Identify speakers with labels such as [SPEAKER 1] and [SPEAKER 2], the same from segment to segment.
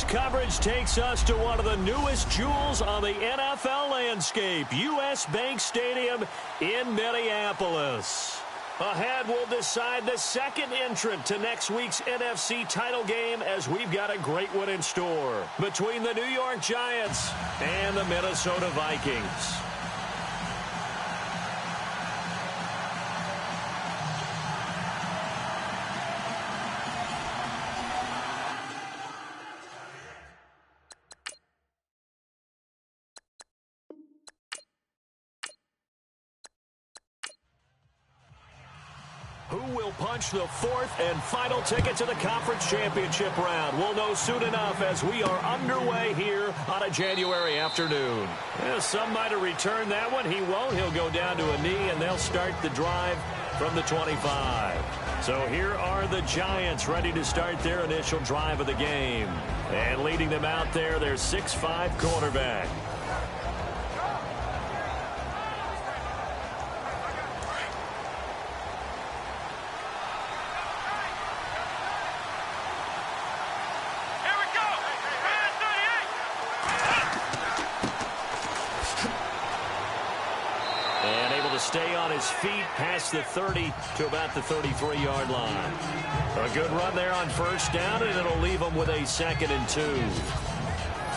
[SPEAKER 1] This coverage takes us to one of the newest jewels on the NFL landscape, U.S. Bank Stadium in Minneapolis. Ahead, we'll decide the second entrant to next week's NFC title game as we've got a great one in store between the New York Giants and the Minnesota Vikings. Who will punch the fourth and final ticket to the conference championship round? We'll know soon enough as we are underway here on a January afternoon. Yeah, some might have returned that one. He won't. He'll go down to a knee, and they'll start the drive from the 25. So here are the Giants ready to start their initial drive of the game. And leading them out there, their 6'5" quarterback. Stay on his feet past the 30 to about the 33-yard line. A good run there on first down, and it'll leave him with a 2nd and 2.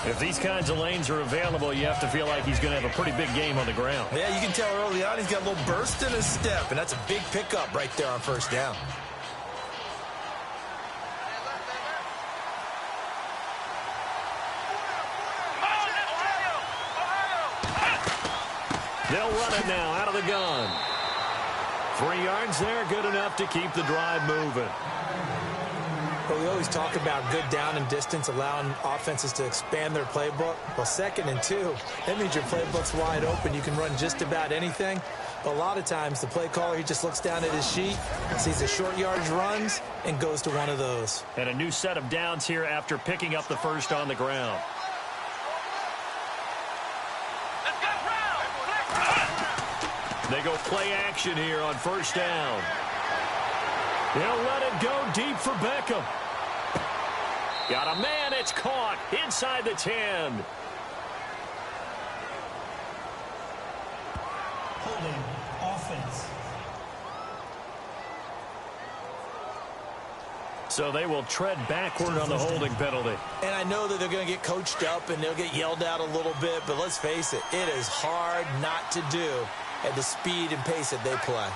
[SPEAKER 1] If these kinds of lanes are available, you have to feel like he's going to have a pretty big game on the ground.
[SPEAKER 2] Yeah, you can tell early on he's got a little burst in his step, and that's a big pickup right there on first down.
[SPEAKER 1] They'll run it now out of the gun. 3 yards there, good enough to keep the drive moving.
[SPEAKER 3] Well, we always talk about good down and distance, allowing offenses to expand their playbook. Well, 2nd and 2, that means your playbook's wide open. You can run just about anything. But a lot of times, the play caller, he just looks down at his sheet, sees the short yardage runs, and goes to one of those.
[SPEAKER 1] And a new set of downs here after picking up the first on the ground. They go play action here on first down. They'll let it go deep for Beckham. Got a man, it's caught inside the 10.
[SPEAKER 4] Holding offense.
[SPEAKER 1] So they will tread backward on the holding penalty.
[SPEAKER 3] And I know that they're going to get coached up and they'll get yelled at a little bit, but let's face it, it is hard not to do at the speed and pace that they play.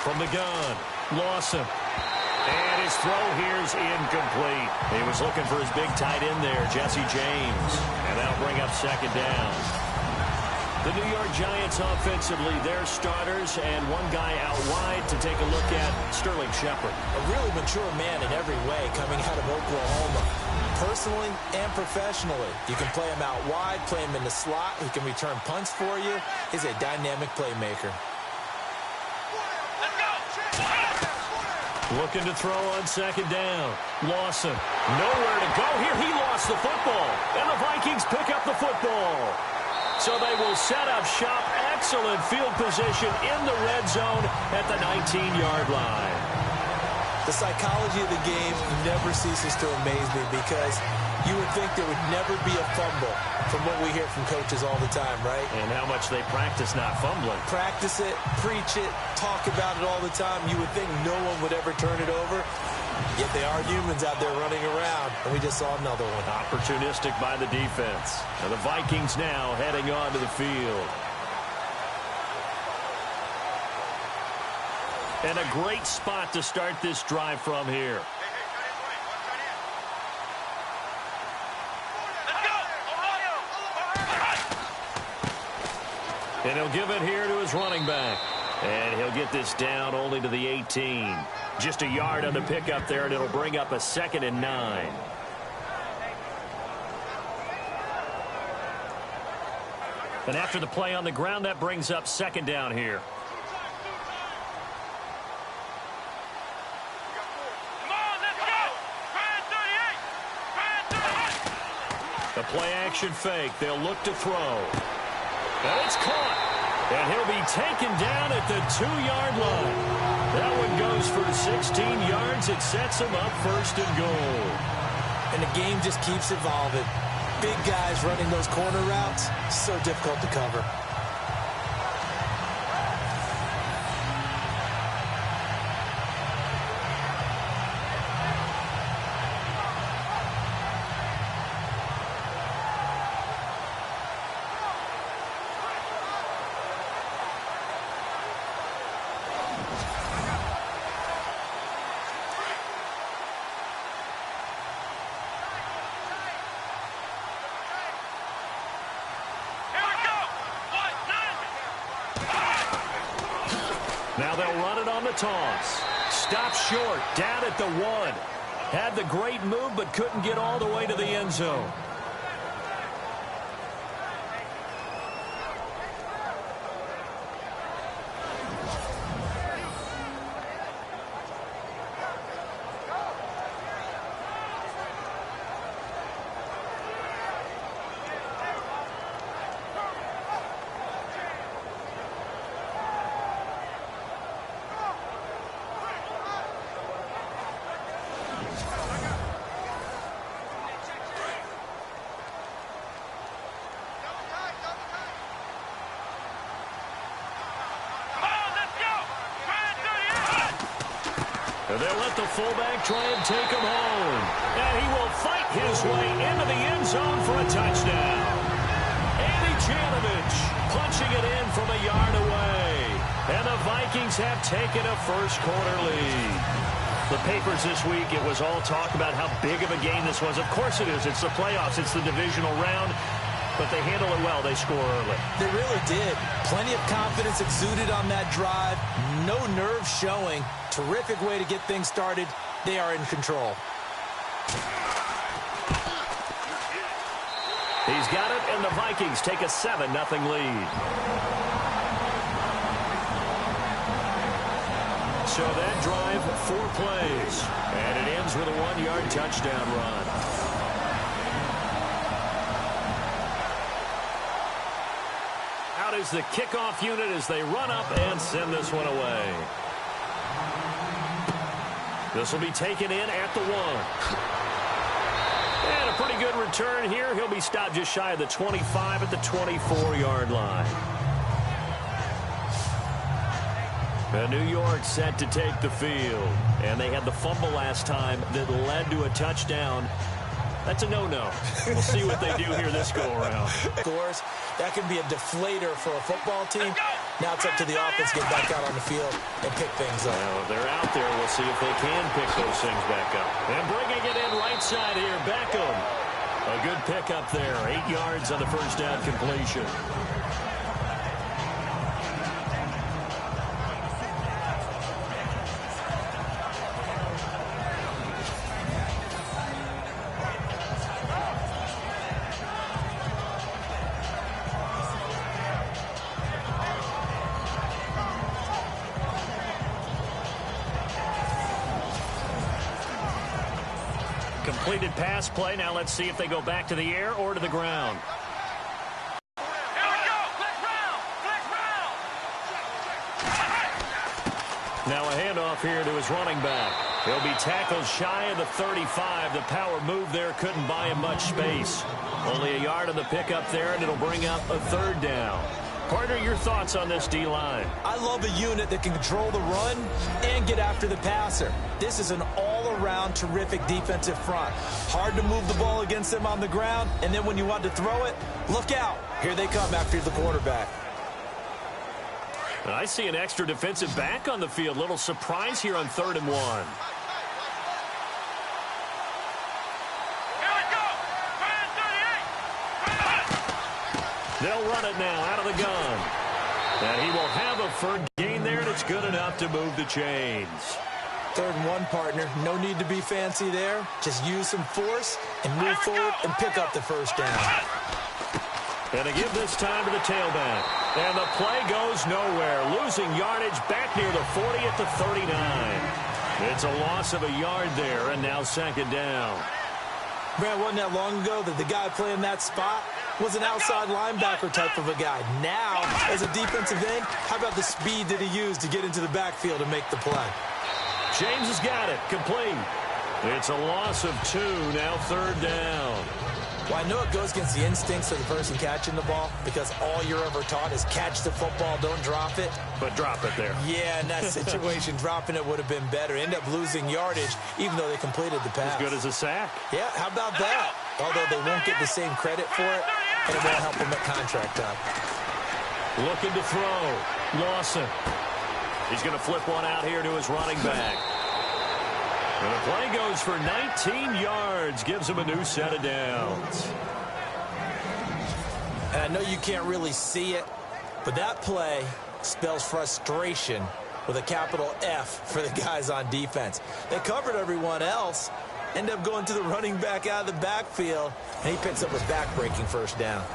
[SPEAKER 1] From the gun, Lawson. And his throw here is incomplete. He was looking for his big tight end there, Jesse James. And that'll bring up 2nd down. The New York Giants offensively, their starters, and one guy out wide to take a look at, Sterling Shepard.
[SPEAKER 3] A really mature man in every way coming out of Oklahoma. Personally and professionally, you can play him out wide, play him in the slot. He can return punts for you. He's a dynamic playmaker.
[SPEAKER 1] Looking to throw on 2nd down. Lawson, nowhere to go here. He lost the football, and the Vikings pick up the football. So they will set up shop. Excellent field position in the red zone at the 19-yard line.
[SPEAKER 3] The psychology of the game never ceases to amaze me because you would think there would never be a fumble from what we hear from coaches all the time, right?
[SPEAKER 1] And how much they practice not fumbling.
[SPEAKER 3] Practice it, preach it, talk about it all the time. You would think no one would ever turn it over. Yet they are humans out there running around, and we just saw another one.
[SPEAKER 1] Opportunistic by the defense. And the Vikings now heading onto the field. And a great spot to start this drive from here. And he'll give it here to his running back. And he'll get this down only to the 18. Just a yard on the pickup there, and it'll bring up a 2nd and 9. And after the play on the ground, that brings up 2nd down here. The play-action fake. They'll look to throw. And it's caught. And he'll be taken down at the 2-yard line. That one goes for 16 yards. It sets him up first and goal.
[SPEAKER 3] And the game just keeps evolving. Big guys running those corner routes, so difficult to cover.
[SPEAKER 1] Now they'll run it on the toss. Stop short, down at the 1. Had the great move, but couldn't get all the way to the end zone. They'll let the fullback try and take him home. And he will fight his way into the end zone for a touchdown. Andy Janovich punching it in from a yard away. And the Vikings have taken a first-quarter lead. The papers this week, it was all talk about how big of a game this was. Of course it is. It's the playoffs. It's the divisional round. But they handle it well. They score early. They really did. Plenty of confidence exuded on that drive. No nerves showing. Terrific way to get things started. They are in control. He's got it, and the Vikings take a 7-0 lead. So that drive, 4 plays. And it ends with a 1-yard touchdown run. Out is the kickoff unit as they run up and send this one away. This will be taken in at the 1. And a pretty good return here. He'll be stopped just shy of the 25 at the 24-yard line. New York set to take the field. And they had the fumble last time that led to a touchdown. That's a no-no. We'll see what they do here this go-around. Scores, that can be a deflator for a football team. Now it's up to the offense to get back out on the field and pick things up. Well, they're out there. We'll see if they can pick those things back up. And bringing it in right side here, Beckham. A good pickup there. 8 yards on the first down completion. Completed pass play. Now let's see if they go back to the air or to the ground.
[SPEAKER 5] Here we go. Flex round. Flex round.
[SPEAKER 1] Now a handoff here to his running back. He'll be tackled shy of the 35. The power move there couldn't buy him much space. Only a yard on the pickup there, and it'll bring up a 3rd down. Partner, your thoughts on this D-line?
[SPEAKER 3] I love a unit that can control the run and get after the passer. This is an all-around terrific defensive front. Hard to move the ball against them on the ground, and then when you want to throw it, look out. Here they come after the quarterback.
[SPEAKER 1] And I see an extra defensive back on the field. Little surprise here on 3rd and 1. They'll run it now out of the gun. And he will have a 3rd gain there, and it's good enough to move the chains.
[SPEAKER 3] 3rd and 1, partner. No need to be fancy there. Just use some force and move forward and pick up the 1st down.
[SPEAKER 1] And they give this time to the tailback. And the play goes nowhere. Losing yardage back near the 40 at the 39. It's a loss of a yard there, and now 2nd down.
[SPEAKER 3] Man, wasn't that long ago that the guy playing that spot was an outside linebacker type of a guy. Now, as a defensive end, how about the speed that he used to get into the backfield and make the play?
[SPEAKER 1] James has got it. Complete. It's a loss of 2. Now 3rd down.
[SPEAKER 3] Well, I know it goes against the instincts of the person catching the ball because all you're ever taught is catch the football, don't drop it.
[SPEAKER 1] But drop it there.
[SPEAKER 3] Yeah, in that situation, dropping it would have been better. End up losing yardage, even though they completed the pass.
[SPEAKER 1] As good as a sack.
[SPEAKER 3] Yeah, how about that? Although they won't get the same credit for it, and it won't help them at contract time.
[SPEAKER 1] Looking to throw. Lawson. He's going to flip one out here to his running back. And the play goes for 19 yards. Gives him a new set of downs.
[SPEAKER 3] And I know you can't really see it, but that play spells frustration with a capital F for the guys on defense. They covered everyone else, end up going to the running back out of the backfield, and he picks up a back-breaking 1st down.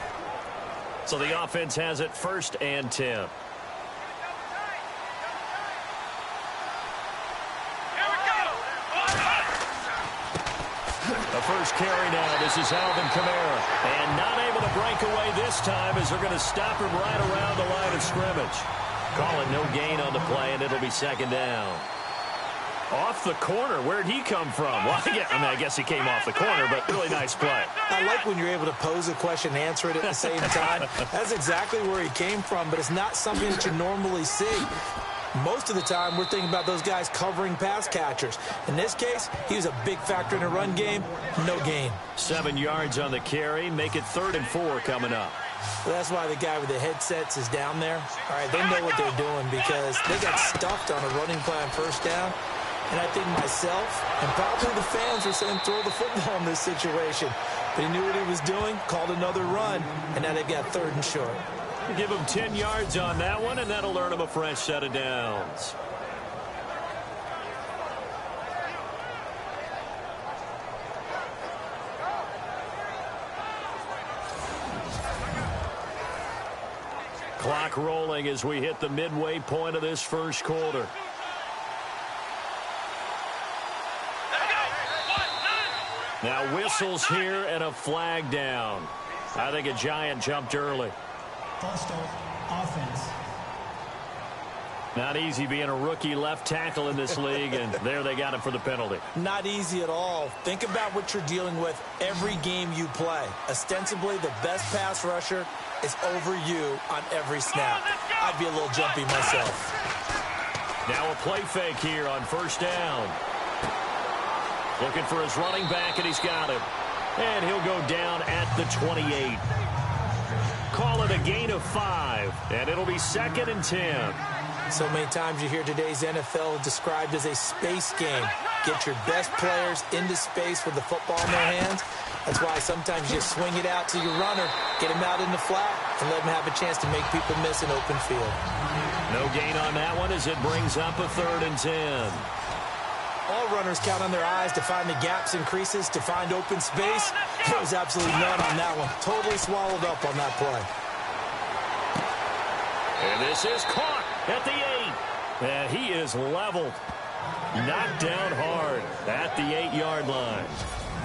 [SPEAKER 1] So the offense has it 1st and 10. The first carry now. This is Alvin Kamara. And not able to break away this time as they're going to stop him right around the line of scrimmage. Calling no gain on the play, and it'll be 2nd down. Off the corner. Where'd he come from? Well, I guess he came off the corner, but really nice play.
[SPEAKER 3] I like when you're able to pose a question and answer it at the same time. That's exactly where he came from, but it's not something that you normally see. Most of the time, we're thinking about those guys covering pass catchers. In this case, he was a big factor in the run game. No gain.
[SPEAKER 1] 7 yards on the carry. Make it 3rd and 4 coming up.
[SPEAKER 3] Well, that's why the guy with the headsets is down there. All right, they know what they're doing because they got stuffed on a running play on 1st down. And I think myself and probably the fans were saying throw the football in this situation. But he knew what he was doing, called another run, and now they've got 3rd and short.
[SPEAKER 1] Give him 10 yards on that one, and that'll earn him a fresh set of downs. Clock rolling as we hit the midway point of this 1st quarter. Now whistles here and a flag down. I think a Giant jumped early.
[SPEAKER 4] False start, offense.
[SPEAKER 1] Not easy being a rookie left tackle in this league, and there they got him for the penalty.
[SPEAKER 3] Not easy at all. Think about what you're dealing with every game you play. Ostensibly, the best pass rusher is over you on every snap. I'd be a little jumpy myself.
[SPEAKER 1] Now a play fake here on 1st down. Looking for his running back, and he's got him. And he'll go down at the 28. Call it a gain of 5, and it'll be 2nd and 10.
[SPEAKER 3] So many times you hear today's NFL described as a space game. Get your best players into space with the football in their hands. That's why sometimes you swing it out to your runner, get him out in the flat, and let him have a chance to make people miss an open field.
[SPEAKER 1] No gain on that one as it brings up a 3rd and 10.
[SPEAKER 3] All runners count on their eyes to find the gaps and creases, to find open space. There was absolutely none on that one. Totally swallowed up on that play.
[SPEAKER 1] And this is caught at the 8. And he is leveled. Knocked down hard at the 8-yard line.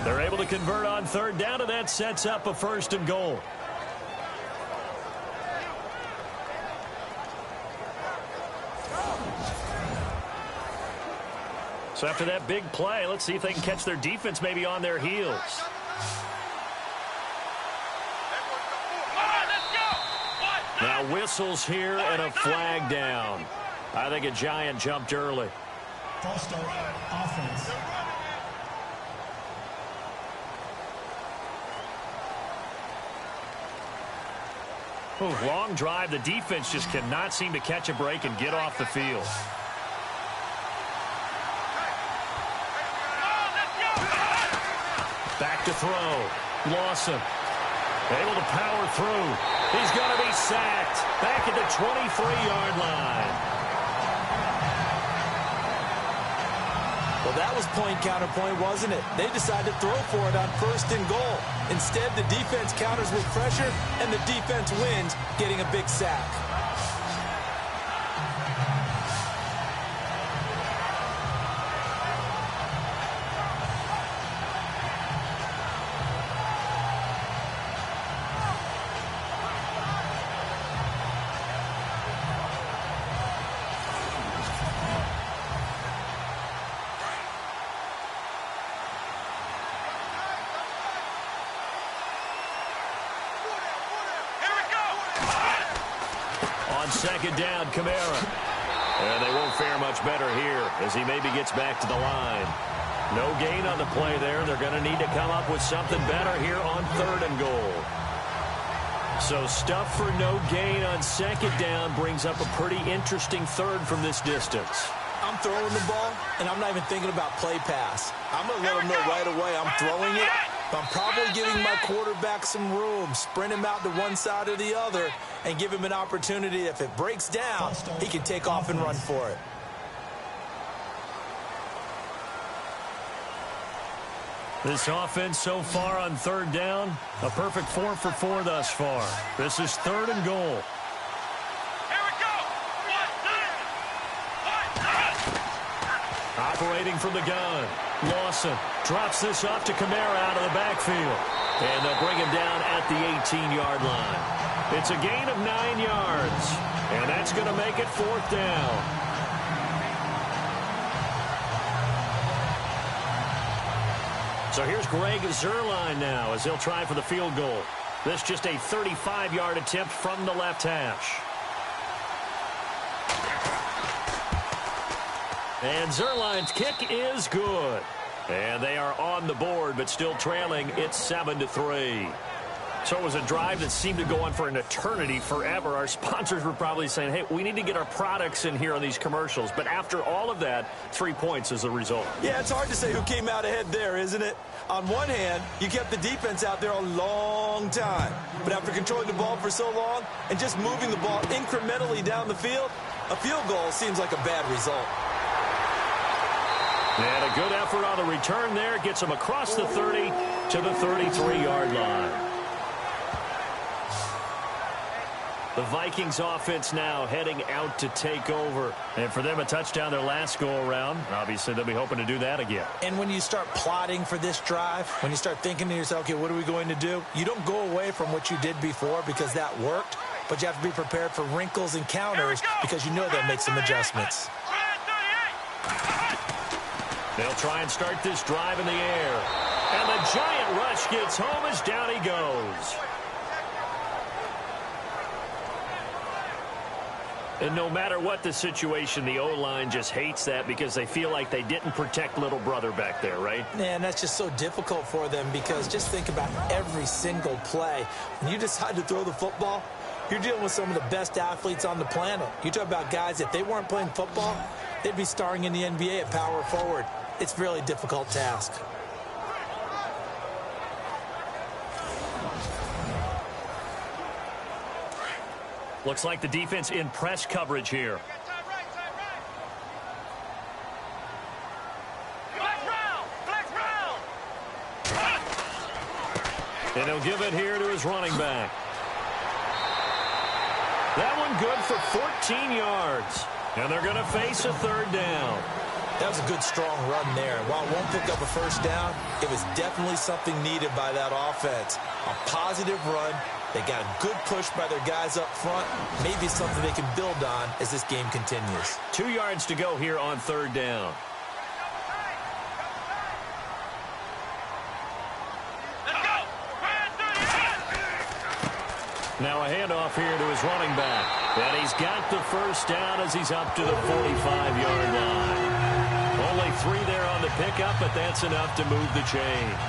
[SPEAKER 1] They're able to convert on 3rd down, and that sets up a 1st and goal. So after that big play, let's see if they can catch their defense maybe on their heels. Now whistles here and a flag down. I think a Giant jumped early.
[SPEAKER 4] False start, offense.
[SPEAKER 1] Ooh, long drive. The defense just cannot seem to catch a break and get off the field. Back to throw. Lawson. Able to power through. He's going to be sacked. Back at the 23-yard line.
[SPEAKER 3] Well, that was point counterpoint, wasn't it? They decided to throw for it on 1st and goal. Instead, the defense counters with pressure, and the defense wins, getting a big sack.
[SPEAKER 1] second down, Kamara. And they won't fare much better here as he maybe gets back to the line. No gain on the play there. They're going to need to come up with something better here on 3rd and goal. So stuff for no gain on second down brings up a pretty interesting 3rd from this distance.
[SPEAKER 3] I'm throwing the ball, and I'm not even thinking about play pass. I'm going to let them know right away I'm throwing it. I'm probably giving my quarterback some room, sprint him out to one side or the other, and give him an opportunity. If it breaks down, he can take off and run for it.
[SPEAKER 1] This offense so far on 3rd down, a perfect 4 for 4 thus far. This is 3rd and goal. Operating from the gun. Lawson drops this off to Kamara out of the backfield. And they'll bring him down at the 18-yard line. It's a gain of 9 yards. And that's going to make it 4th down. So here's Greg Zuerlein now as he'll try for the field goal. This just a 35-yard attempt from the left hash. And Zuerlein's kick is good. And they are on the board, but still trailing. It's 7-3. So it was a drive that seemed to go on for an eternity, forever. Our sponsors were probably saying, hey, we need to get our products in here on these commercials. But after all of that, 3 points is the result.
[SPEAKER 3] Yeah, it's hard to say who came out ahead there, isn't it? On one hand, you kept the defense out there a long time. But after controlling the ball for so long and just moving the ball incrementally down the field, a field goal seems like a bad result.
[SPEAKER 1] And a good effort on the return there. Gets him across the 30 to the 33-yard line. The Vikings offense now heading out to take over. And for them, a touchdown their last go-around. Obviously, they'll be hoping to do that again.
[SPEAKER 3] And when you start plotting for this drive, when you start thinking to yourself, okay, what are we going to do? You don't go away from what you did before because that worked. But you have to be prepared for wrinkles and counters because you know they'll make some adjustments.
[SPEAKER 1] They'll try and start this drive in the air. And the giant rush gets home as down he goes. And no matter what the situation, the O-line just hates that because they feel like they didn't protect little brother back there, right?
[SPEAKER 3] And that's just so difficult for them because just think about every single play. When you decide to throw the football, you're dealing with some of the best athletes on the planet. You talk about guys, if they weren't playing football, they'd be starring in the NBA at power forward. It's a really difficult task.
[SPEAKER 1] Looks like the defense in press coverage here. And he'll give it here to his running back. That one good for 14 yards. And they're going to face a 3rd down.
[SPEAKER 3] That was a good, strong run there. While it won't pick up a first down, it was definitely something needed by that offense. A positive run. They got a good push by their guys up front. Maybe something they can build on as this game continues.
[SPEAKER 1] 2 yards to go here on 3rd down. Now a handoff here to his running back. And he's got the first down as he's up to the 45-yard line. Only 3 there on the pickup, but that's enough to move the chains.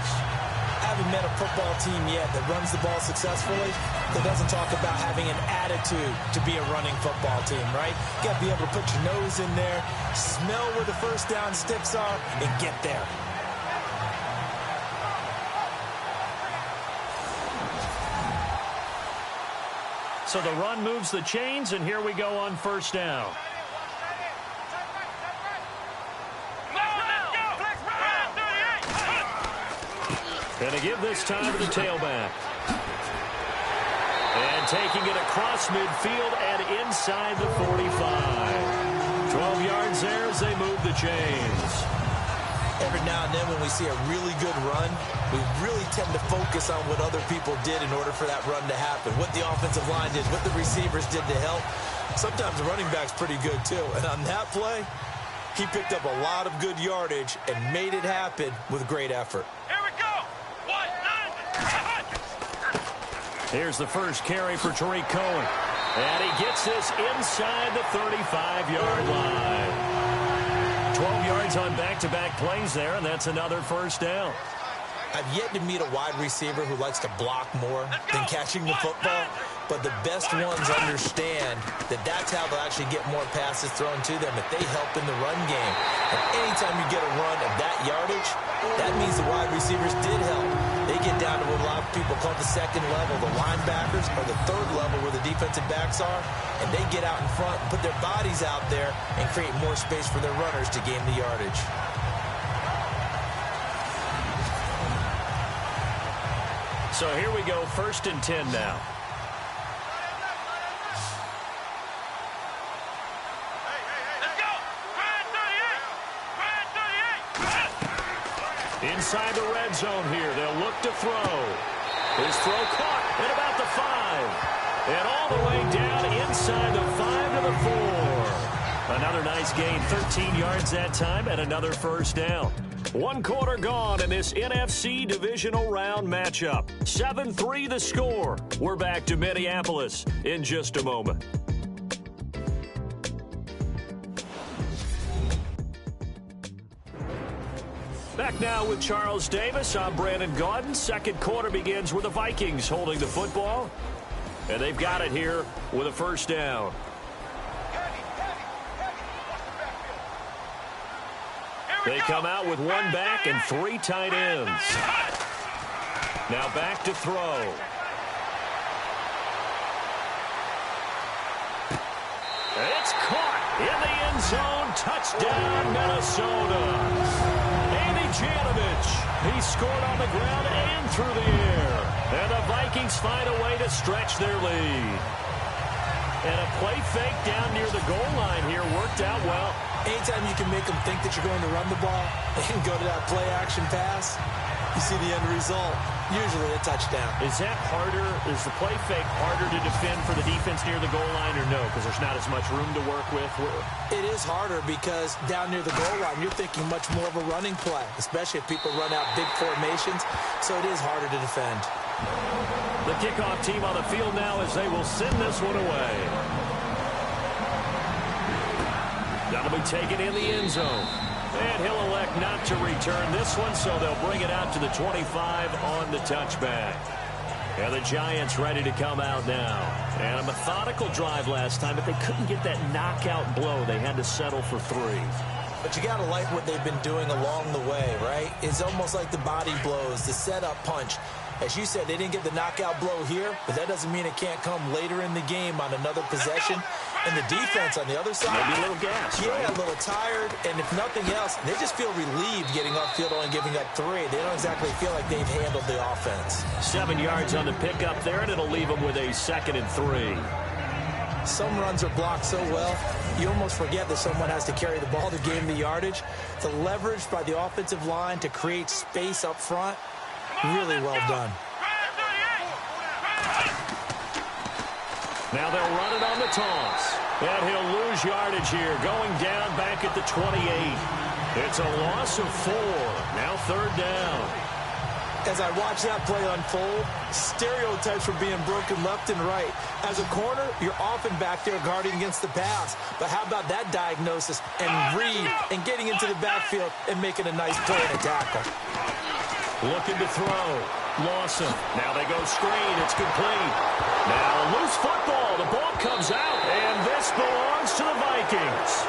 [SPEAKER 3] I haven't met a football team yet that runs the ball successfully that doesn't talk about having an attitude to be a running football team, right? You got to be able to put your nose in there, smell where the first down sticks are, and get there.
[SPEAKER 1] So the run moves the chains, and here we go on first down. And to give this time to the tailback. And taking it across midfield and inside the 45. 12 yards there as they move the chains.
[SPEAKER 3] Every now and then when we see a really good run, we really tend to focus on what other people did in order for that run to happen. What the offensive line did, what the receivers did to help. Sometimes the running back's pretty good too. And on that play, he picked up a lot of good yardage and made it happen with great effort.
[SPEAKER 1] Here's the first carry for Tariq Cohen. And he gets this inside the 35-yard line. 12 yards on back-to-back plays there, and that's another first down.
[SPEAKER 3] I've yet to meet a wide receiver who likes to block more than catching the football, but the best ones understand that that's how they'll actually get more passes thrown to them if they help in the run game. And anytime you get a run of that yardage, that means the wide receivers did help. They get down to what a lot of people call the second level, the linebackers, or the third level where the defensive backs are, and they get out in front and put their bodies out there and create more space for their runners to gain the yardage.
[SPEAKER 1] So here we go, 1st and 10 now.
[SPEAKER 5] Let's go. Try 38.
[SPEAKER 1] Inside the red zone here, they'll look to throw. His throw caught at about the 5. And all the way down inside the 5 to the 4. Another nice gain, 13 yards that time, and another first down. 1 quarter gone in this NFC divisional round matchup. 7-3 the score. We're back to Minneapolis in just a moment. Back now with Charles Davis. I'm Brandon Gaudin. Second quarter begins with the Vikings holding the football. And they've got it here with a first down. They come out with 1 back and 3 tight ends. Now back to throw. It's caught in the end zone. Touchdown, Minnesota. Andy Janovich. He scored on the ground and through the air. And the Vikings find a way to stretch their lead. And a play fake down near the goal line here worked out well.
[SPEAKER 3] Anytime you can make them think that you're going to run the ball and go to that play-action pass, you see the end result, usually a touchdown.
[SPEAKER 1] Is that harder? Is the play fake harder to defend for the defense near the goal line or no? Because there's not as much room to work with?
[SPEAKER 3] It is harder because down near the goal line, you're thinking much more of a running play, especially if people run out big formations. So it is harder to defend.
[SPEAKER 1] The kickoff team on the field now as they will send this one away. That'll be taken in the end zone. And he'll elect not to return this one, so they'll bring it out to the 25 on the touchback. And the Giants ready to come out now. And a methodical drive last time, but they couldn't get that knockout blow. They had to settle for 3.
[SPEAKER 3] But you got to like what they've been doing along the way, right? It's almost like the body blows, the setup punch. As you said, they didn't get the knockout blow here, but that doesn't mean it can't come later in the game on another possession. And the defense on the other side,
[SPEAKER 1] maybe a little gas.
[SPEAKER 3] Yeah,
[SPEAKER 1] right?
[SPEAKER 3] A little tired. And if nothing else, they just feel relieved getting upfield only giving up 3. They don't exactly feel like they've handled the offense.
[SPEAKER 1] 7 yards on the pickup there, and it'll leave them with a 2nd and 3.
[SPEAKER 3] Some runs are blocked so well, you almost forget that someone has to carry the ball to gain the yardage. The leverage by the offensive line to create space up front, really well done.
[SPEAKER 1] Now they'll run it on the toss. And he'll lose yardage here, going down back at the 28. It's a loss of 4. Now 3rd down.
[SPEAKER 3] As I watch that play unfold, stereotypes were being broken left and right. As a corner, you're often back there guarding against the pass. But how about that diagnosis and read and getting into the backfield and making a nice play and a tackle?
[SPEAKER 1] Looking to throw. Lawson. Now they go screen. It's complete. Now a loose football. The ball comes out. And this belongs to the Vikings.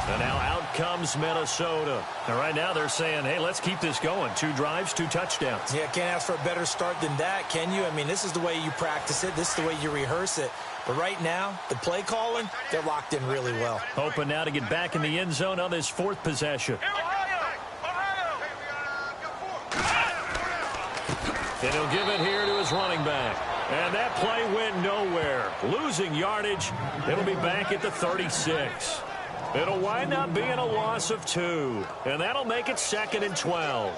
[SPEAKER 1] And now out comes Minnesota. And right now they're saying, hey, let's keep this going. 2 drives, 2 touchdowns.
[SPEAKER 3] Yeah, can't ask for a better start than that, can you? I mean, this is the way you practice it. This is the way you rehearse it. But right now, the play calling, they're locked in really well.
[SPEAKER 1] Hoping now to get back in the end zone on this 4th possession. And he'll give it here to his running back. And that play went nowhere. Losing yardage. It'll be back at the 36. It'll wind up being a loss of 2, and that'll make it 2nd and 12.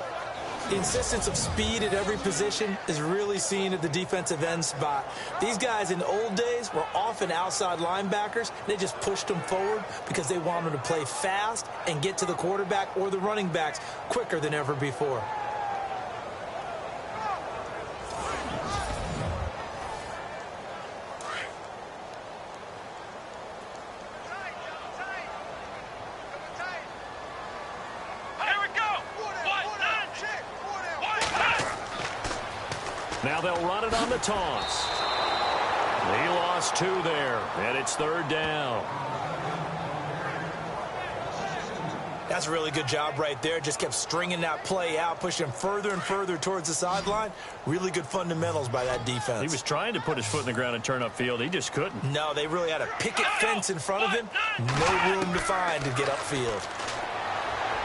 [SPEAKER 3] The insistence of speed at every position is really seen at the defensive end spot. These guys in the old days were often outside linebackers. They just pushed them forward because they wanted to play fast and get to the quarterback or the running backs quicker than ever before.
[SPEAKER 1] Now they'll run it on the toss. He lost 2 there, and it's 3rd down.
[SPEAKER 3] That's a really good job right there. Just kept stringing that play out, pushing further and further towards the sideline. Really good fundamentals by that defense.
[SPEAKER 1] He was trying to put his foot in the ground and turn upfield. He just couldn't.
[SPEAKER 3] No, they really had a picket fence in front of him. No room to find to get upfield.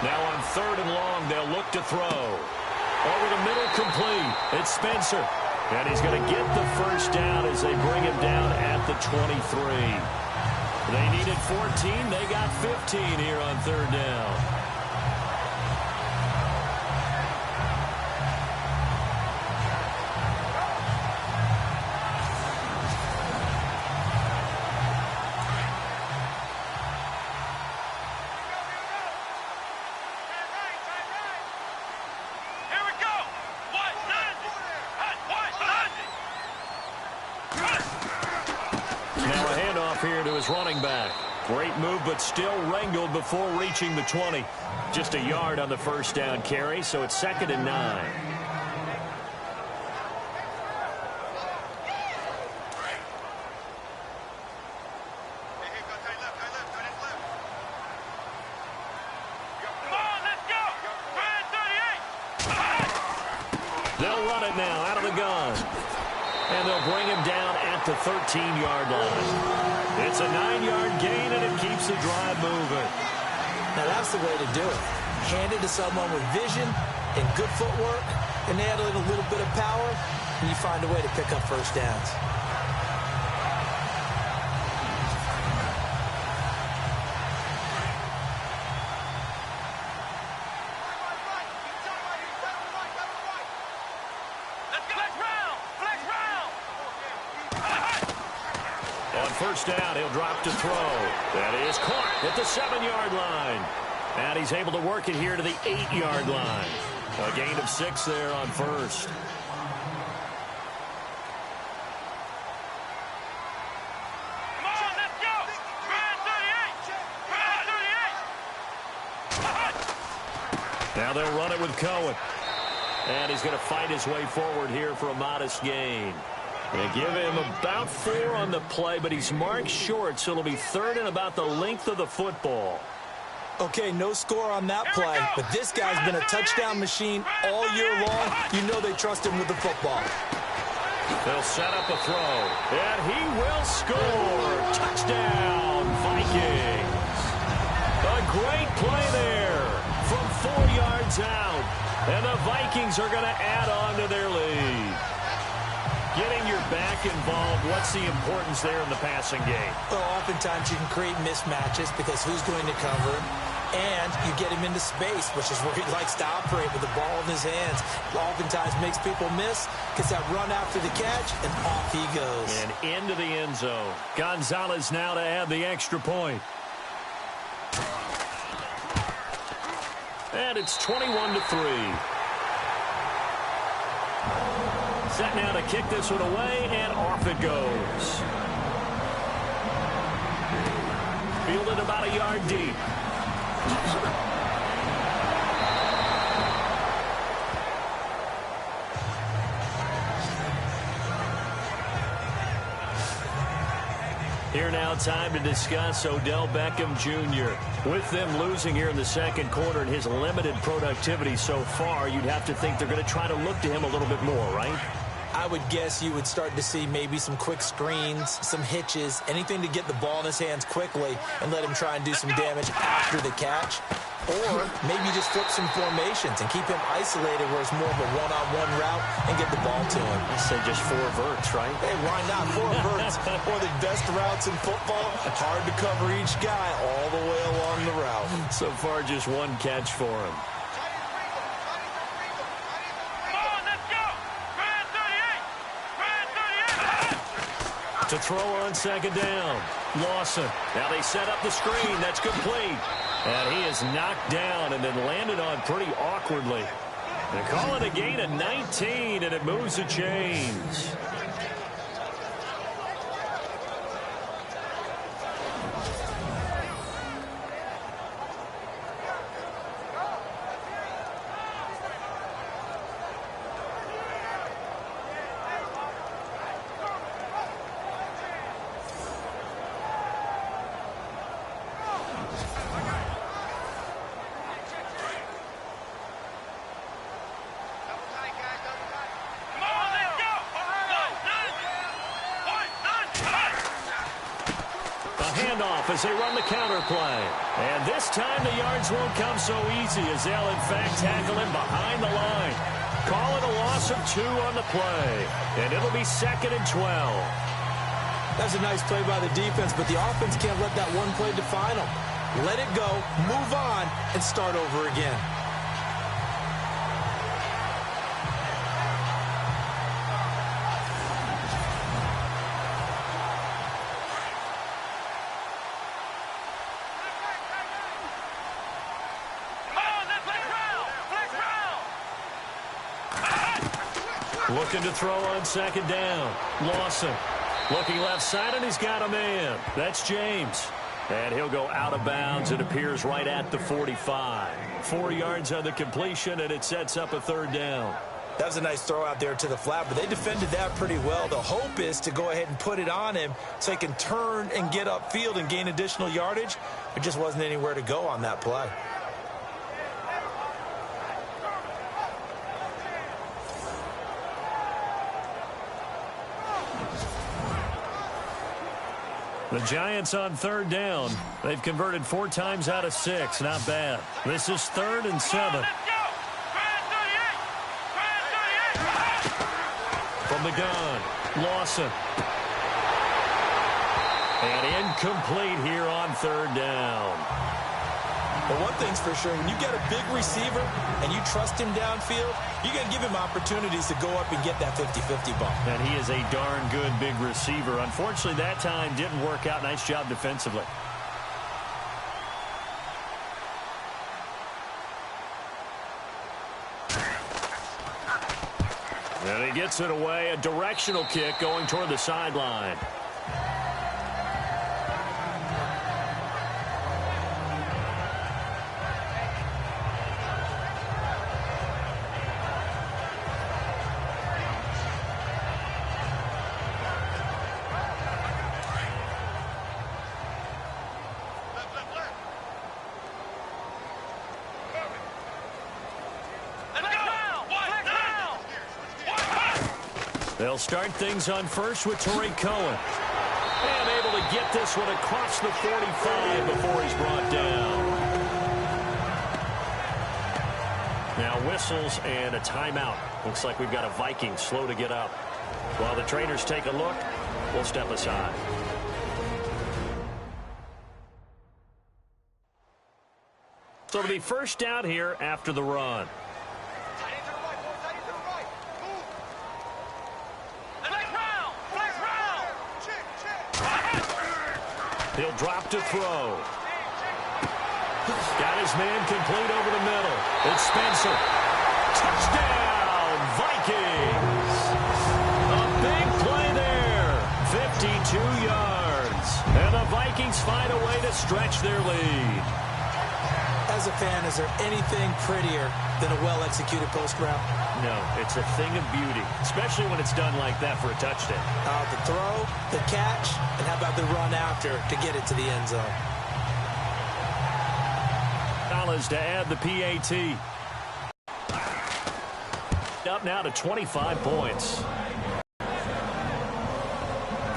[SPEAKER 1] Now on 3rd and long, they'll look to throw. Over the middle, complete. It's Spencer. And he's going to get the first down as they bring him down at the 23. They needed 14. They got 15 here on 3rd down. Here to his running back. Great move, but still wrangled before reaching the 20. Just a yard on the first down carry, so it's 2nd and 9. They'll run it now out of the gun. And they'll bring him down at the 13-yard line. It's a 9-yard gain, and it keeps the drive moving.
[SPEAKER 3] Now, that's the way to do it. Hand it to someone with vision and good footwork, and add in a little bit of power, and you find a way to pick up first downs.
[SPEAKER 1] First down, he'll drop to throw. That is caught at the 7-yard line. And he's able to work it here to the 8-yard line. A gain of 6 there on first.
[SPEAKER 5] Come on, let's go! Run 38!
[SPEAKER 1] Now they'll run it with Cohen. And he's going to fight his way forward here for a modest gain. They give him about 4 on the play, but he's marked short, so it'll be 3rd and about the length of the football.
[SPEAKER 3] Okay, no score on that play, but this guy's been a touchdown machine all year long. You know they trust him with the football.
[SPEAKER 1] They'll set up a throw, and he will score. Touchdown, Vikings. A great play there from 4 yards out, and the Vikings are going to add on to their lead. Getting your back involved, what's the importance there in the passing game?
[SPEAKER 3] Well, oftentimes you can create mismatches because who's going to cover, and you get him into space, which is where he likes to operate with the ball in his hands. Oftentimes makes people miss, gets that run after the catch, and off he goes.
[SPEAKER 1] And into the end zone. Gonzalez now to add the extra point. And it's 21-3. Set now to kick this one away, and off it goes. Fielded about a yard deep. Here now, time to discuss Odell Beckham Jr. With them losing here in the second quarter and his limited productivity so far, you'd have to think they're going to try to look to him a little bit more, right?
[SPEAKER 3] I would guess you would start to see maybe some quick screens, some hitches, anything to get the ball in his hands quickly and let him try and do some damage after the catch. Or maybe just flip some formations and keep him isolated where it's more of a one-on-one route and get the ball to him.
[SPEAKER 1] I say just 4 verts, right?
[SPEAKER 3] Hey, why not? 4 verts.
[SPEAKER 2] One of the best routes in football. Hard to cover each guy all the way along the route.
[SPEAKER 1] So far, just one catch for him. To throw on second down. Lawson. Now they set up the screen. That's complete. And he is knocked down and then landed on pretty awkwardly. They call it a gain of 19, and it moves the chains. Handoff as they run the counter play. And this time the yards won't come so easy as they'll in fact tackle him behind the line. Call it a loss of 2 on the play. And it'll be 2nd and 12.
[SPEAKER 3] That's a nice play by the defense, but the offense can't let that one play define them. Let it go, move on, and start over again.
[SPEAKER 1] Looking to throw on second down. Lawson looking left side, and he's got a man. That's James. And he'll go out of bounds. It appears right at the 45. 4 yards on the completion, and it sets up a 3rd down.
[SPEAKER 2] That was a nice throw out there to the flat, but they defended that pretty well. The hope is to go ahead and put it on him so he can turn and get upfield and gain additional yardage. There just wasn't anywhere to go on that play.
[SPEAKER 1] The Giants on 3rd down. They've converted 4 times out of 6. Not bad. This is 3rd and 7. From the gun, Lawson. And incomplete here on 3rd down.
[SPEAKER 2] But one thing's for sure, when you get a big receiver and you trust him downfield, you're going to give him opportunities to go up and get that 50-50 ball.
[SPEAKER 1] And he is a darn good big receiver. Unfortunately, that time didn't work out. Nice job defensively. And he gets it away. A directional kick going toward the sideline. They'll start things on first with Torrey Cohen. And able to get this one across the 45 before he's brought down. Now whistles and a timeout. Looks like we've got a Viking slow to get up. While the trainers take a look, we'll step aside. So it'll be first down here after the run. He'll drop to throw. Got his man complete over the middle. It's Spencer. Touchdown, Vikings. A big play there. 52 yards. And the Vikings find a way to stretch their lead.
[SPEAKER 3] As a fan, is there anything prettier than a well-executed post route?
[SPEAKER 1] No, it's a thing of beauty, especially when it's done like that for a touchdown.
[SPEAKER 3] The throw, the catch, and how about the run after to get it to the end zone?
[SPEAKER 1] Dollars to add the PAT. Up now to 25 points.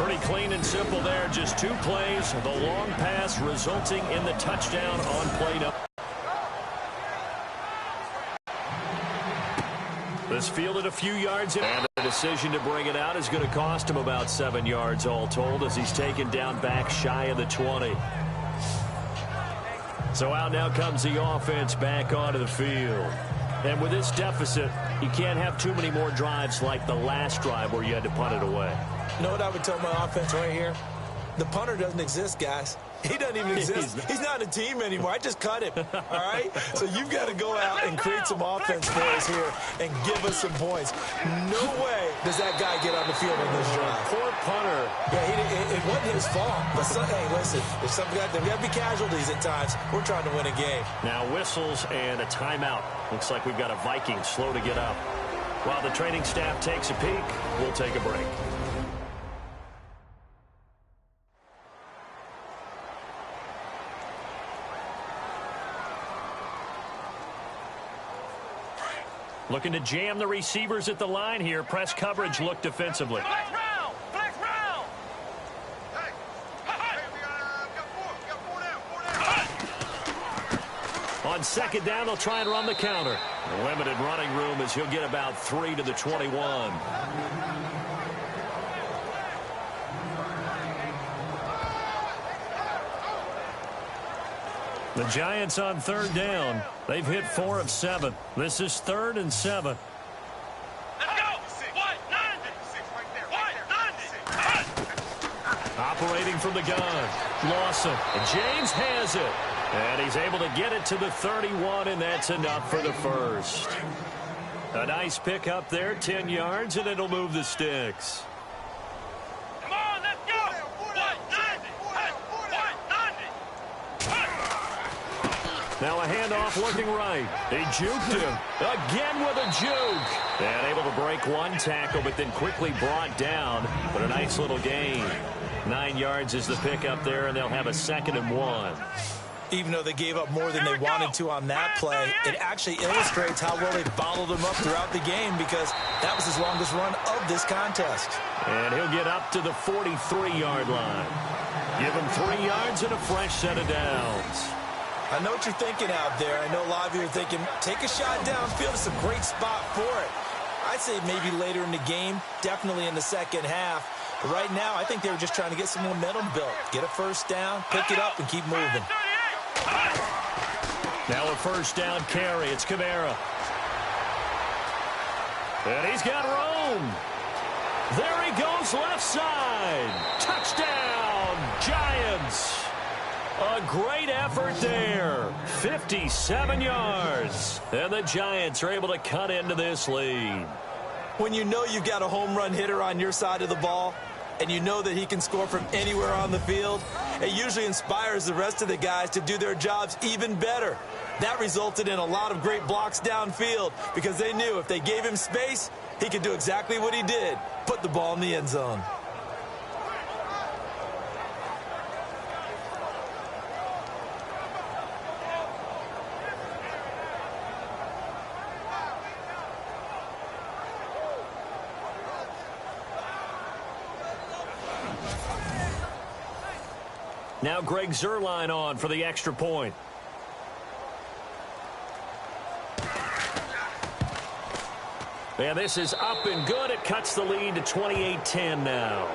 [SPEAKER 1] Pretty clean and simple there. Just 2 plays. The long pass resulting in the touchdown on play number. This fielded a few yards in. The decision to bring it out is going to cost him about 7 yards all told as he's taken down back shy of the 20. So out now comes the offense back onto the field. And with this deficit, you can't have too many more drives like the last drive where you had to punt it away.
[SPEAKER 3] You know what I would tell my offense right here? The punter doesn't exist, guys. He doesn't even exist. He's not a team anymore. I just cut him, all right? So you've got to go out and create some offense for us here and give us some points. No way does that guy get on the field in this drive.
[SPEAKER 1] Poor punter.
[SPEAKER 3] Yeah, it wasn't his fault. But, hey, listen, if there got to be casualties at times, we're trying to win a game.
[SPEAKER 1] Now whistles and a timeout. Looks like we've got a Viking slow to get up. While the training staff takes a peek, we'll take a break. Looking to jam the receivers at the line here. Press coverage look defensively.
[SPEAKER 5] Flex round! Flex round!
[SPEAKER 1] On second down, they'll try and run the counter. Limited running room as he'll get about 3 to the 21. The Giants on third down. They've hit 4 of 7. This is 3rd and 7.
[SPEAKER 5] Let's go! 190!
[SPEAKER 1] Operating from the gun. Lawson. James has it. And he's able to get it to the 31, and that's enough for the first. A nice pick up there, 10 yards, and it'll move the sticks.
[SPEAKER 5] Come on, let's go! 190! 190!
[SPEAKER 1] Now a handoff looking right. He juked him. Again with a juke. And able to break one tackle, but then quickly brought down. But a nice little gain. 9 yards is the pick up there, and they'll have a 2nd and 1.
[SPEAKER 3] Even though they gave up more than they wanted to on that play, it actually illustrates how well they bottled him up throughout the game because that was his longest run of this contest.
[SPEAKER 1] And he'll get up to the 43-yard line. Give him 3 yards and a fresh set of downs.
[SPEAKER 3] I know what you're thinking out there. I know a lot of you are thinking, take a shot downfield. It's a great spot for it. I'd say maybe later in the game, definitely in the second half. But right now, I think they were just trying to get some momentum built. Get a first down, pick it up, and keep moving.
[SPEAKER 1] Now a first down carry. It's Kamara. And he's got room. There he goes left side. Touchdown, Giants. A great effort there. 57 yards. And the Giants are able to cut into this lead.
[SPEAKER 3] When you know you've got a home run hitter on your side of the ball, and you know that he can score from anywhere on the field, it usually inspires the rest of the guys to do their jobs even better. That resulted in a lot of great blocks downfield because they knew if they gave him space, he could do exactly what he did, put the ball in the end zone.
[SPEAKER 1] Now Greg Zuerlein on for the extra point. And this is up and good. It cuts the lead to 28-10 now.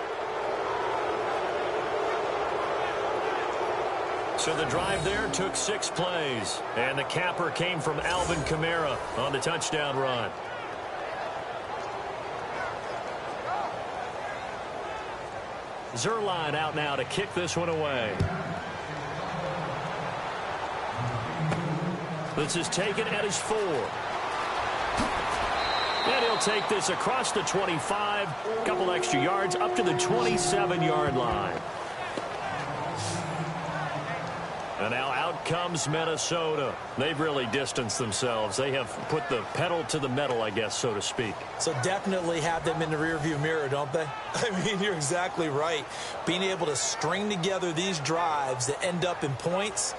[SPEAKER 1] So the drive there took 6 plays. And the capper came from Alvin Kamara on the touchdown run. Zuerlein out now to kick this one away. This is taken at his 4. And he'll take this across the 25. A couple extra yards up to the 27-yard line. And now out comes Minnesota. They've really distanced themselves. They have put the pedal to the metal, I guess, so to speak.
[SPEAKER 3] So definitely have them in the rearview mirror, don't they? I mean, you're exactly right. Being able to string together these drives that end up in points,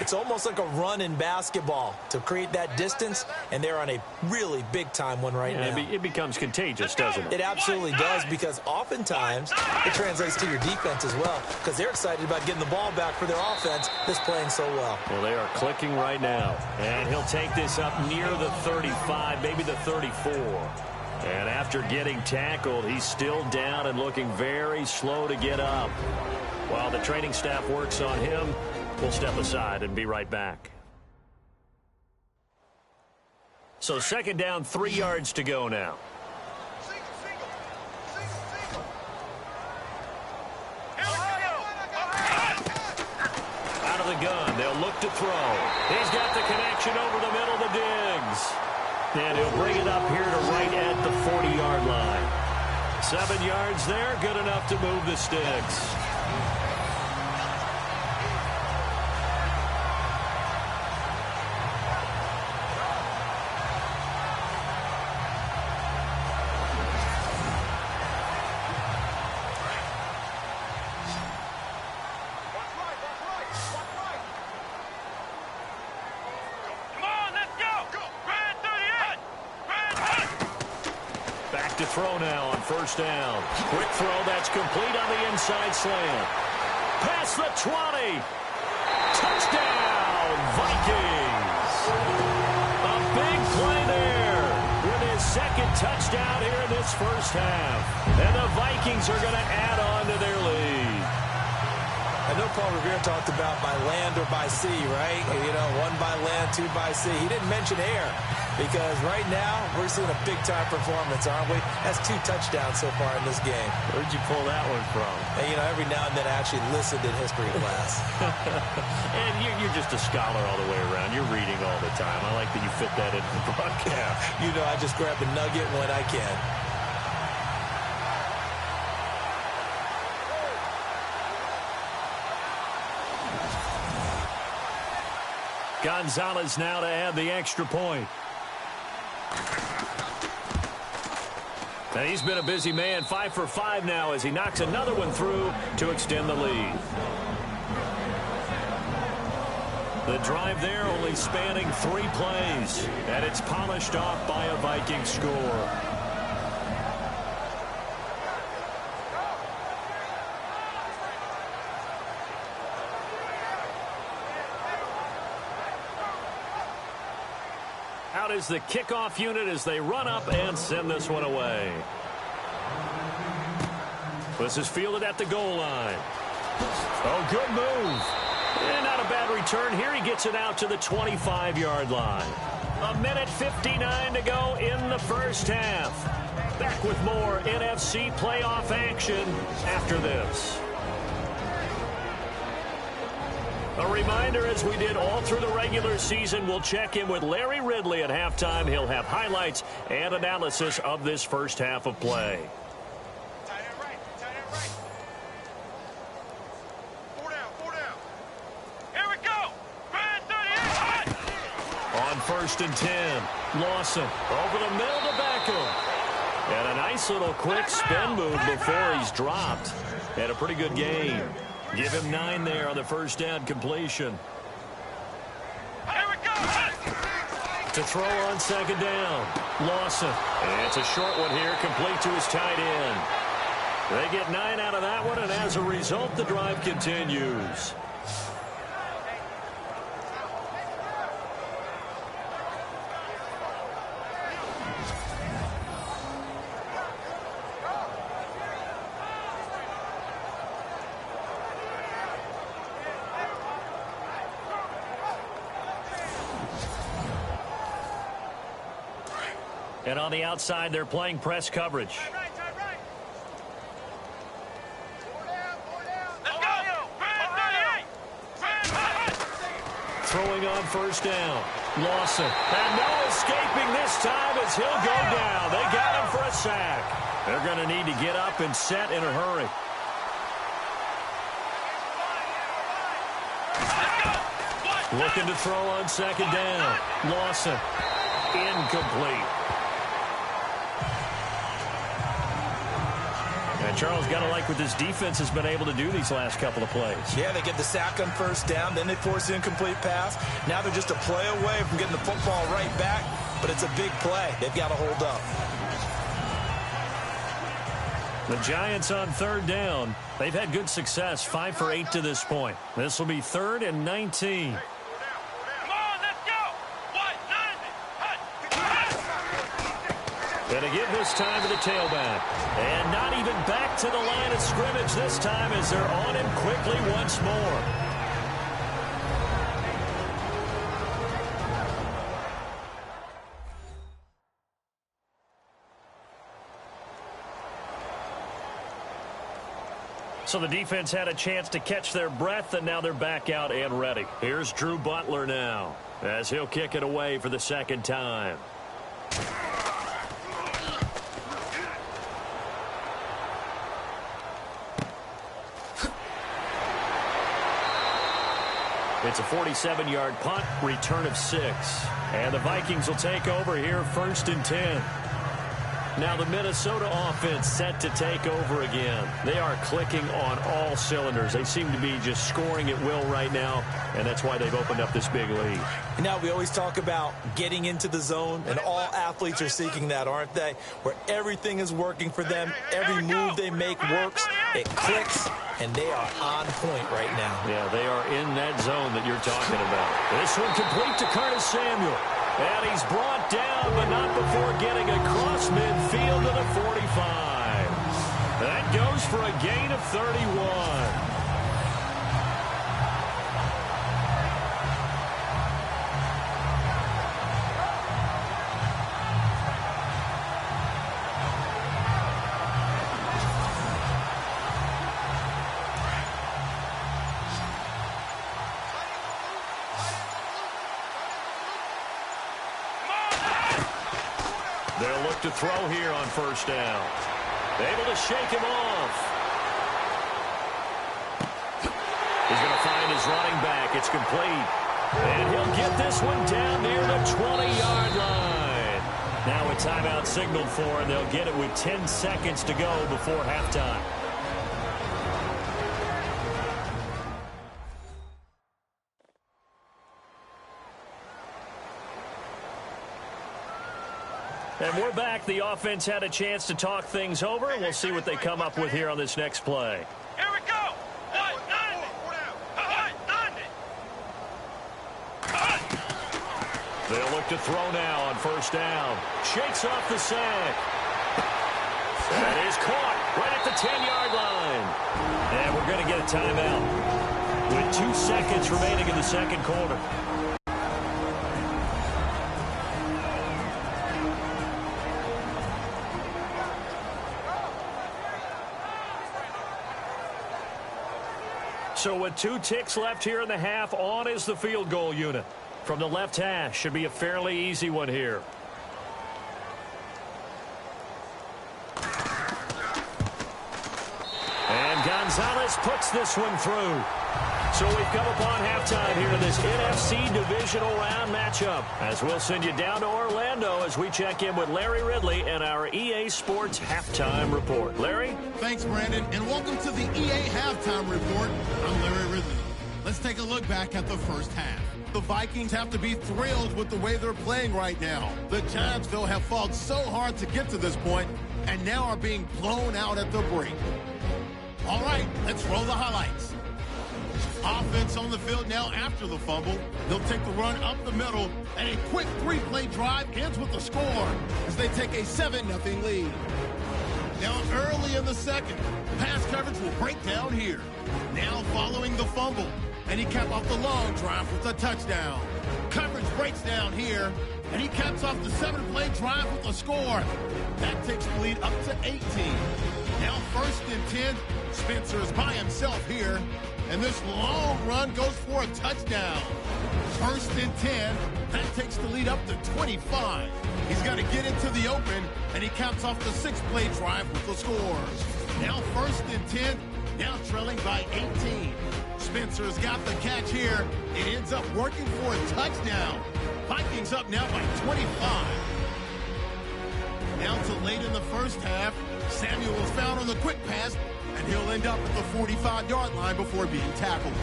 [SPEAKER 3] it's almost like a run in basketball to create that distance, and they're on a really big-time one right now.
[SPEAKER 1] It becomes contagious, doesn't it?
[SPEAKER 3] It absolutely does, because oftentimes it translates to your defense as well, because they're excited about getting the ball back for their offense that's playing so well.
[SPEAKER 1] Well, they are clicking right now. And he'll take this up near the 35, maybe the 34. And after getting tackled, he's still down and looking very slow to get up. While the training staff works on him, we'll step aside and be right back. So 2nd down, 3 yards to go now. Out of the gun, they'll look to throw. He's got the connection over the middle to Diggs. And he'll bring it up here to right at the 40-yard line. 7 yards there, good enough to move the sticks. To throw now on 1st down. Quick throw that's complete on the inside slant. Past the 20. Touchdown, Vikings. A big play there with his 2nd touchdown here in this 1st half. And the Vikings are going to add on to their lead.
[SPEAKER 3] I know Paul Revere talked about by land or by sea, right? You know, 1 by land, 2 by sea. He didn't mention air because right now we're seeing a big-time performance, aren't we? That's 2 touchdowns so far in this game.
[SPEAKER 1] Where'd you pull that one from?
[SPEAKER 3] And, you know, every now and then I actually listened in history class.
[SPEAKER 1] And you're just a scholar all the way around. You're reading all the time. I like that you fit that into the broadcast.
[SPEAKER 3] You know, I just grab a nugget when I can.
[SPEAKER 1] Gonzalez now to add the extra point. And he's been a busy man, 5 for 5 now as he knocks another one through to extend the lead. The drive there only spanning 3 plays, and it's polished off by a Viking score. Out is the kickoff unit as they run up and send this one away. This is fielded at the goal line. Oh, good move. And not a bad return here. He gets it out to the 25-yard line. 1:59 to go in the 1st half. Back with more NFC playoff action after this. A reminder, as we did all through the regular season, we'll check in with Larry Ridley at halftime. He'll have highlights and analysis of this 1st half of play.
[SPEAKER 5] Tight end right. Tight end right. 4 down. Here we go. Grand 38.
[SPEAKER 1] On 1st and 10, Lawson over the middle to Beckham. And a nice little quick spin move before he's dropped. Had a pretty good game. Give him 9 there on the 1st down completion.
[SPEAKER 5] Here we go.
[SPEAKER 1] To throw on 2nd down, Lawson. And it's a short one here, complete to his tight end. They get 9 out of that one, and as a result, the drive continues. And on the outside, they're playing press coverage.
[SPEAKER 5] Tight right. Let's go. Grand 38.
[SPEAKER 1] Throwing on 1st down, Lawson. And no escaping this time as he'll go down. They got him for a sack. They're going to need to get up and set in a hurry. Looking to throw on 2nd down. Lawson. Incomplete. And Charles, got to like what this defense has been able to do these last couple of plays.
[SPEAKER 2] Yeah, they get the sack on 1st down, then they force the incomplete pass. Now they're just a play away from getting the football right back, but it's a big play. They've got to hold up.
[SPEAKER 1] The Giants on 3rd down. They've had good success, 5 for 8 to this point. This will be 3rd and 19. And to give this time to the tailback. And not even back to the line of scrimmage this time as they're on him quickly once more. So the defense had a chance to catch their breath, and now they're back out and ready. Here's Drew Butler now as he'll kick it away for the second time. It's a 47-yard punt, return of 6. And the Vikings will take over here, 1st and 10. Now the Minnesota offense set to take over again. They are clicking on all cylinders. They seem to be just scoring at will right now, and that's why they've opened up this big lead.
[SPEAKER 2] Now we always talk about getting into the zone, and all athletes are seeking that, aren't they? Where everything is working for them, every move they make works, it clicks, and they are on point right now.
[SPEAKER 1] Yeah, they are in that zone that you're talking about. This one complete to Curtis Samuel. And he's brought down, but not before getting across midfield to the 45. That goes for a gain of 31. They'll look to throw here on 1st down. Able to shake him off. He's going to find his running back. It's complete. And he'll get this one down near the 20-yard line. Now a timeout signaled for, and they'll get it with 10 seconds to go before halftime. And we're back. The offense had a chance to talk things over. We'll see what they come up with here on this next play.
[SPEAKER 5] Here we go.
[SPEAKER 1] They'll look to throw now on 1st down. Shakes off the sack. That is caught right at the 10-yard line. And we're going to get a timeout with 2 seconds remaining in the second quarter. So with 2 ticks left here in the half, on is the field goal unit. From the left hash, should be a fairly easy one here. And Gonzalez puts this one through. So we've come upon halftime here in this NFC Divisional Round matchup. As we'll send you down to Orlando as we check in with Larry Ridley and our EA Sports Halftime Report. Larry?
[SPEAKER 6] Thanks, Brandon, and welcome to the EA Halftime Report. I'm Larry Ridley. Let's take a look back at the first half. The Vikings have to be thrilled with the way they're playing right now. The Giants, though, have fought so hard to get to this point and now are being blown out at the brink. All right, let's roll the highlights. Offense on the field now after the fumble. They'll take the run up the middle, and a quick 3-play drive ends with a score as they take a 7-0 lead. Now early in the second, pass coverage will break down here. Now following the fumble, and he capped off the long drive with a touchdown. Coverage breaks down here, and he caps off the 7-play drive with a score. That takes the lead up to 18. Now 1st and 10, Spencer is by himself here. And this long run goes for a touchdown. 1st and 10. That takes the lead up to 25. He's got to get into the open, and he caps off the 6-play drive with the score. Now 1st and 10. Now trailing by 18. Spencer's got the catch here. It ends up working for a touchdown. Vikings up now by 25. Now to late in the first half. Samuel was found on the quick pass, and he'll end up at the 45-yard line before being tackled.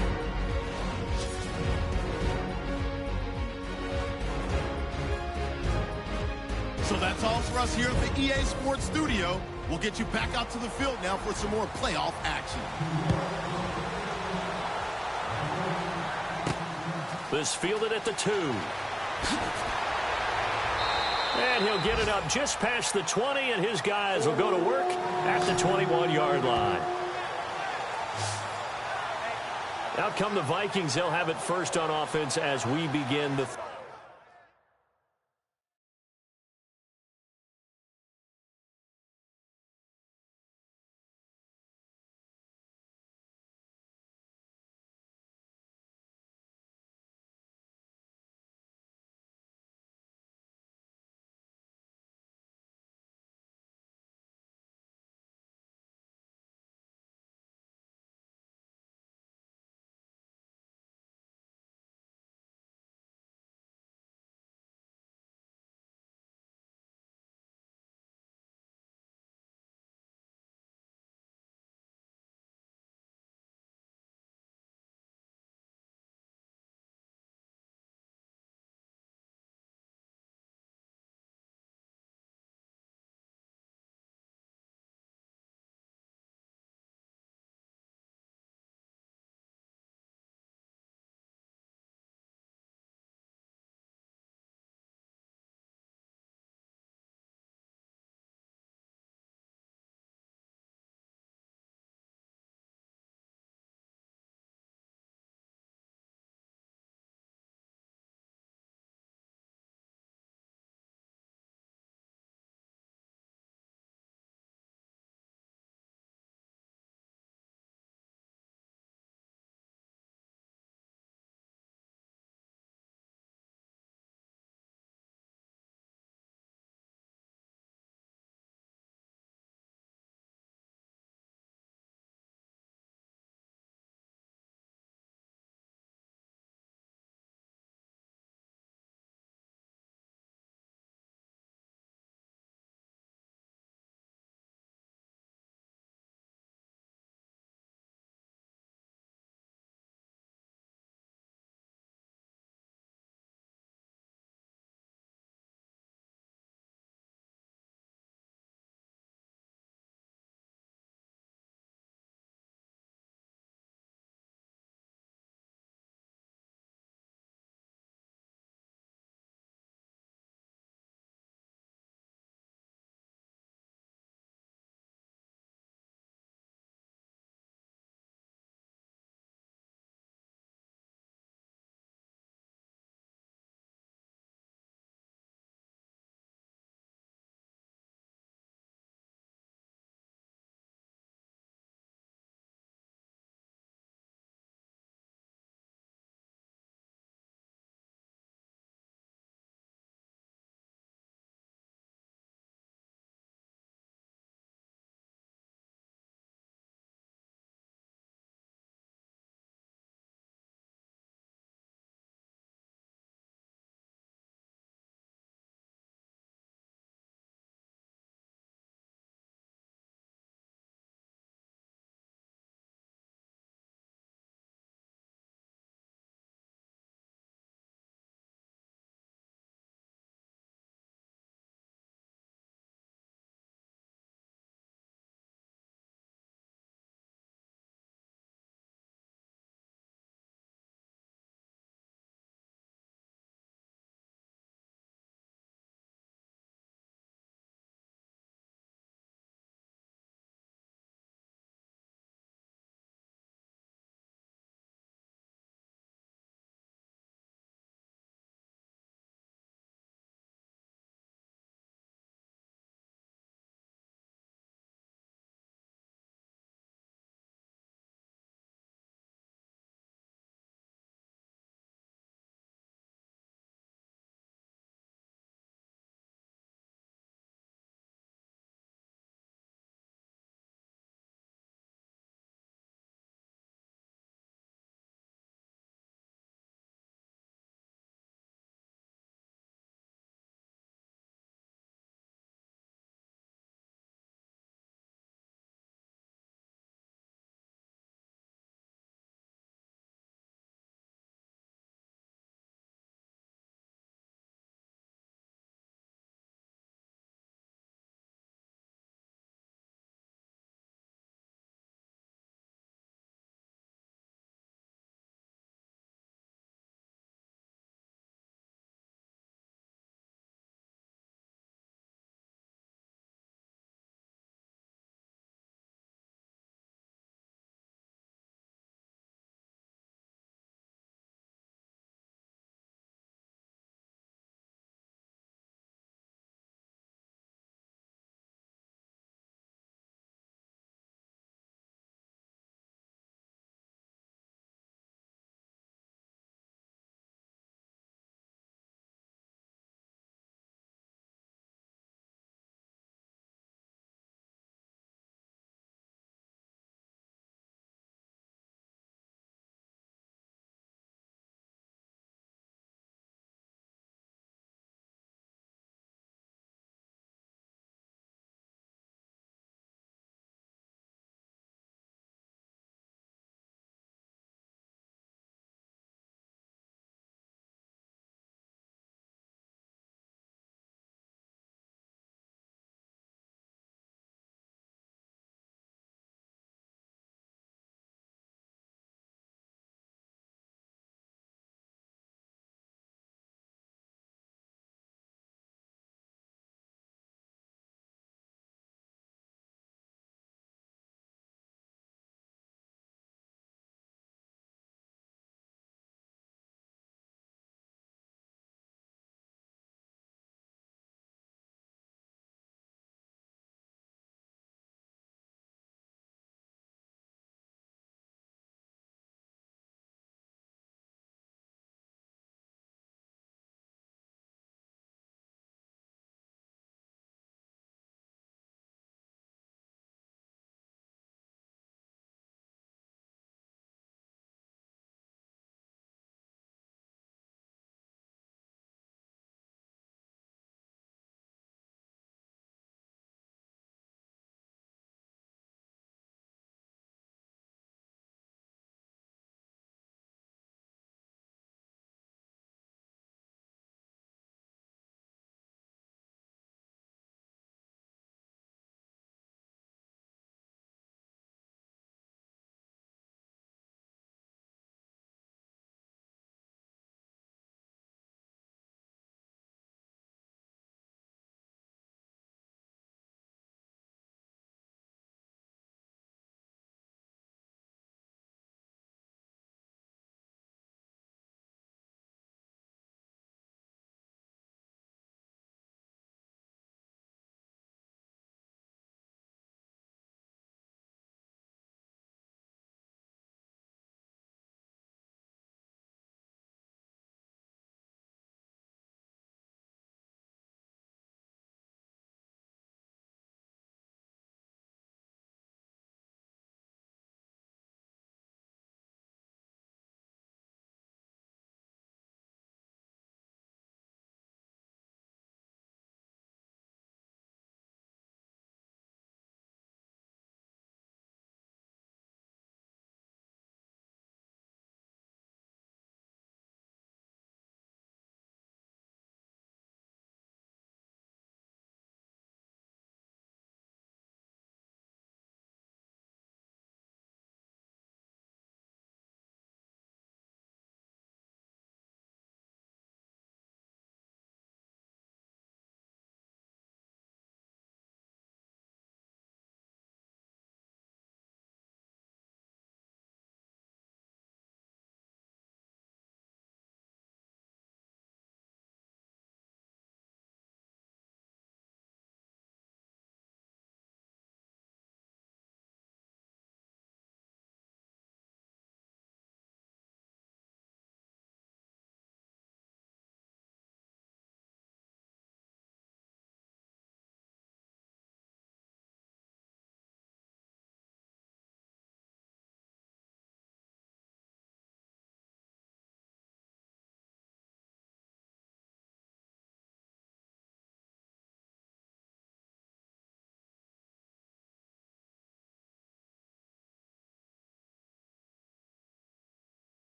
[SPEAKER 6] So that's all for us here at the EA Sports Studio. We'll get you back out to the field now for some more playoff action.
[SPEAKER 1] This fielded at the 2. And he'll get it up just past the 20, and his guys will go to work at the 21-yard line. Out come the Vikings. They'll have it first on offense as we begin the